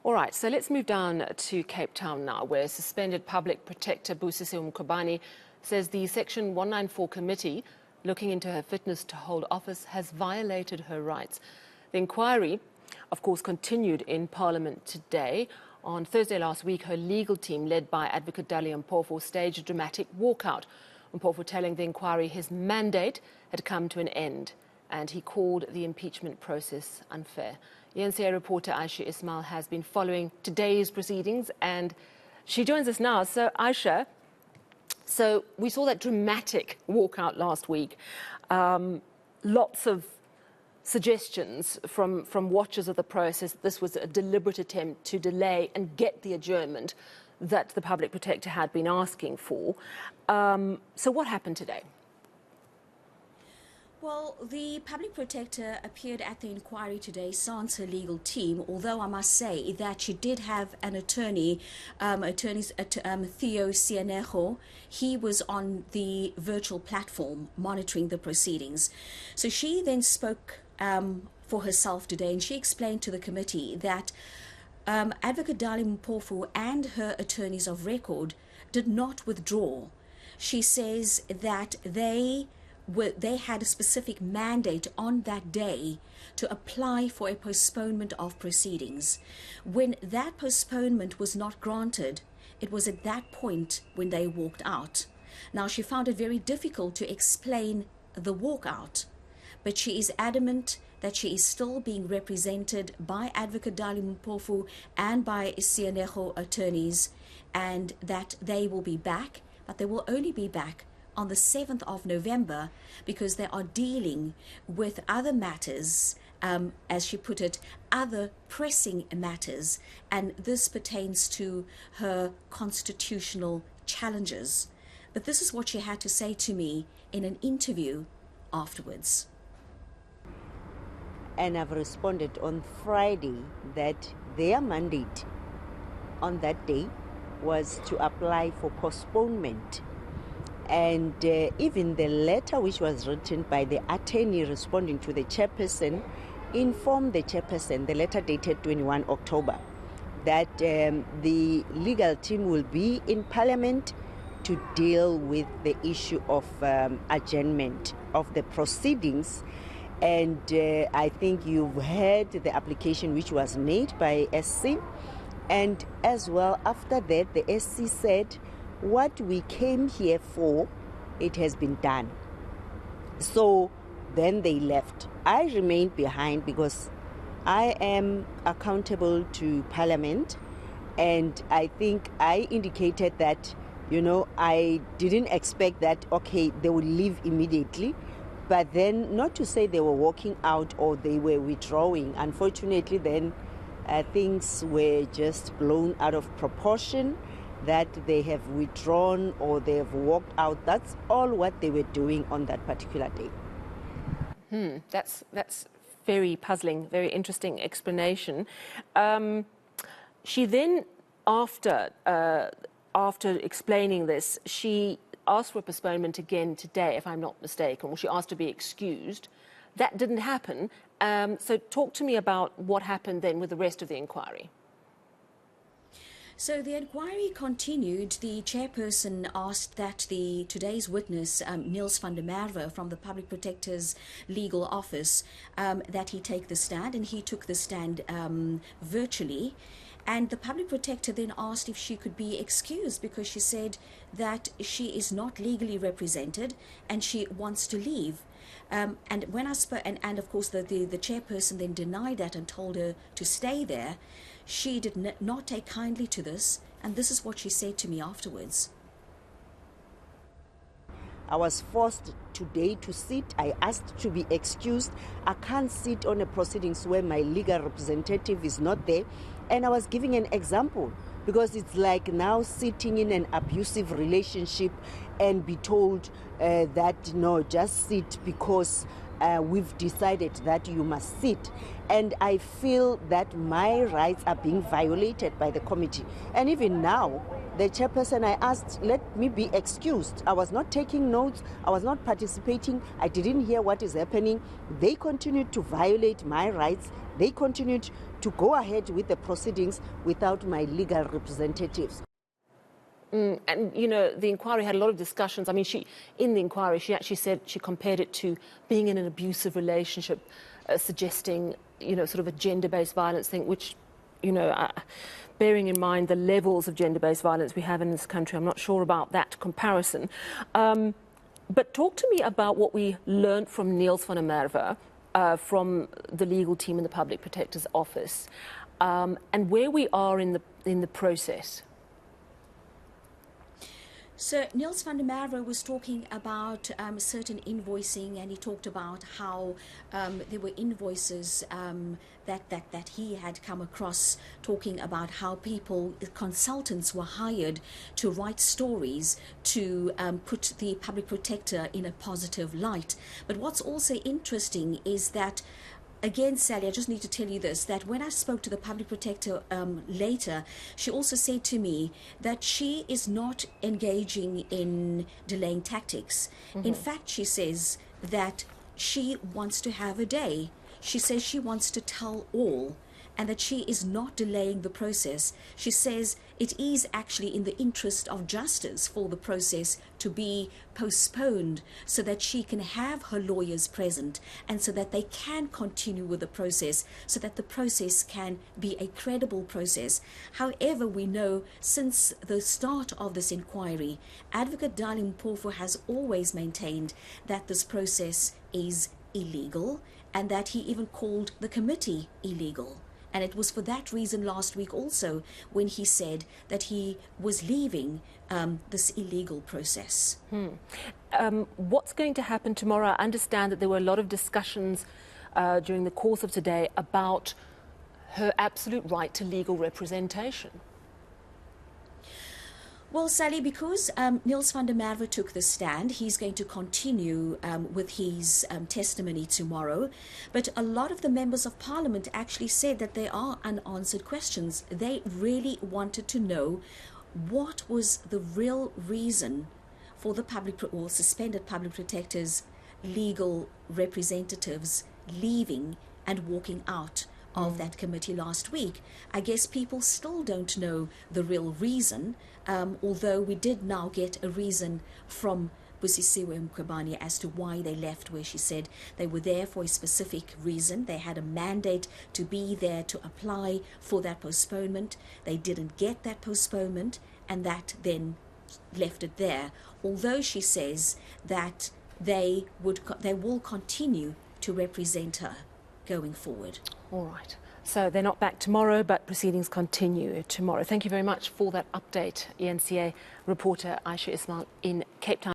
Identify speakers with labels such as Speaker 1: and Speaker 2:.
Speaker 1: All right, so let's move down to Cape Town now, where suspended Public Protector Busisiwe Mkhwebane says the Section 194 committee looking into her fitness to hold office has violated her rights. The inquiry, of course, continued in Parliament today. On Thursday last week, her legal team, led by Advocate Dali Mpofu, staged a dramatic walkout. Mpofu telling the inquiry his mandate had come to an end, and he called the impeachment process unfair. eNCA reporter Ayesha Ismail has been following today's proceedings, and she joins us now. So, Ayesha, so we saw that dramatic walkout last week. Lots of suggestions from watchers of the process that this was a deliberate attempt to delay and get the adjournment that the Public Protector had been asking for. So what happened today?
Speaker 2: Well, the Public Protector appeared at the inquiry today, sans her legal team, although I must say that she did have an attorney, Theo Sianejo. He was on the virtual platform monitoring the proceedings. So she then spoke for herself today, and she explained to the committee that Advocate Dali Mpofu and her attorneys of record did not withdraw. She says that they had a specific mandate on that day to apply for a postponement of proceedings. When that postponement was not granted, it was at that point when they walked out. Now, she found it very difficult to explain the walkout, but she is adamant that she is still being represented by Advocate Dali Mpofu and by Sianejo attorneys, and that they will be back, but they will only be back on the 7th of November because they are dealing with other matters, as she put it, other pressing matters, and this pertains to her constitutional challenges. But this is what she had to say to me in an interview afterwards.
Speaker 3: And I've responded on Friday that their mandate on that day was to apply for postponement. And even the letter which was written by the attorney responding to the chairperson informed the chairperson, the letter dated 21 October, that the legal team will be in Parliament to deal with the issue of adjournment of the proceedings. And I think you've heard the application which was made by SC. And as well, after that, the SC said, what we came here for, it has been done. So then they left. I remained behind because I am accountable to Parliament, and I think I indicated that, I didn't expect that, okay, they would leave immediately, but then not to say they were walking out or they were withdrawing. Unfortunately, then things were just blown out of proportion, that they have withdrawn or they have walked out. That's all what they were doing on that particular day.
Speaker 1: That's very puzzling, very interesting explanation. She then, after explaining this, she asked for a postponement again today, if I'm not mistaken, or she asked to be excused. That didn't happen. So talk to me about what happened then with the rest of the inquiry.
Speaker 2: So the inquiry continued. The chairperson asked that today's witness, Niels van der Merwe from the Public Protector's legal office, that he take the stand, and he took the stand virtually. And the Public Protector then asked if she could be excused because she said that she is not legally represented and she wants to leave. And when I spoke, and of course the chairperson then denied that and told her to stay there. She did not take kindly to this, and this is what she said to me afterwards.
Speaker 3: I was forced today to sit. I asked to be excused. I can't sit on a proceedings where my legal representative is not there. And I was giving an example because it's like now sitting in an abusive relationship and be told that, no, just sit because we've decided that you must sit. And I feel that my rights are being violated by the committee. And even now, the chairperson, I asked, let me be excused. I was not taking notes. I was not participating. I didn't hear what is happening. They continued to violate my rights. They continued to go ahead with the proceedings without my legal representatives.
Speaker 1: And, you know, the inquiry had a lot of discussions. I mean, in the inquiry, she actually said she compared it to being in an abusive relationship, suggesting, you know, sort of a gender-based violence thing, which, you know, bearing in mind the levels of gender-based violence we have in this country, I'm not sure about that comparison. But talk to me about what we learned from Niels van der Merwe, from the legal team in the Public Protector's Office, and where we are in the process.
Speaker 2: So Niels van der Merwe was talking about certain invoicing, and he talked about how there were invoices that he had come across, talking about how consultants were hired to write stories to put the Public Protector in a positive light. But what's also interesting is that, again, Sally, I just need to tell you this, that when I spoke to the Public Protector later, she also said to me that she is not engaging in delaying tactics. In fact, she says that she wants to have a day. She says she wants to tell all, and that she is not delaying the process. She says it is actually in the interest of justice for the process to be postponed so that she can have her lawyers present and so that they can continue with the process, so that the process can be a credible process. However, we know since the start of this inquiry, Advocate Dali Mpofu has always maintained that this process is illegal, and that he even called the committee illegal. And it was for that reason last week also when he said that he was leaving this illegal process.
Speaker 1: What's going to happen tomorrow? I understand that there were a lot of discussions during the course of today about her absolute right to legal representation.
Speaker 2: Well, Sally, because Niels van der Merwe took the stand, he's going to continue with his testimony tomorrow. But a lot of the members of Parliament actually said that there are unanswered questions. They really wanted to know what was the real reason for the suspended Public Protector's legal representatives leaving and walking out of that committee last week. I guess people still don't know the real reason, although we did now get a reason from Busisiwe Mkhwebane as to why they left, where she said they were there for a specific reason. They had a mandate to be there to apply for that postponement. They didn't get that postponement, and that then left it there. Although she says that they will continue to represent her going forward.
Speaker 1: All right. So they're not back tomorrow, but proceedings continue tomorrow. Thank you very much for that update, eNCA reporter Ayesha Ismail in Cape Town.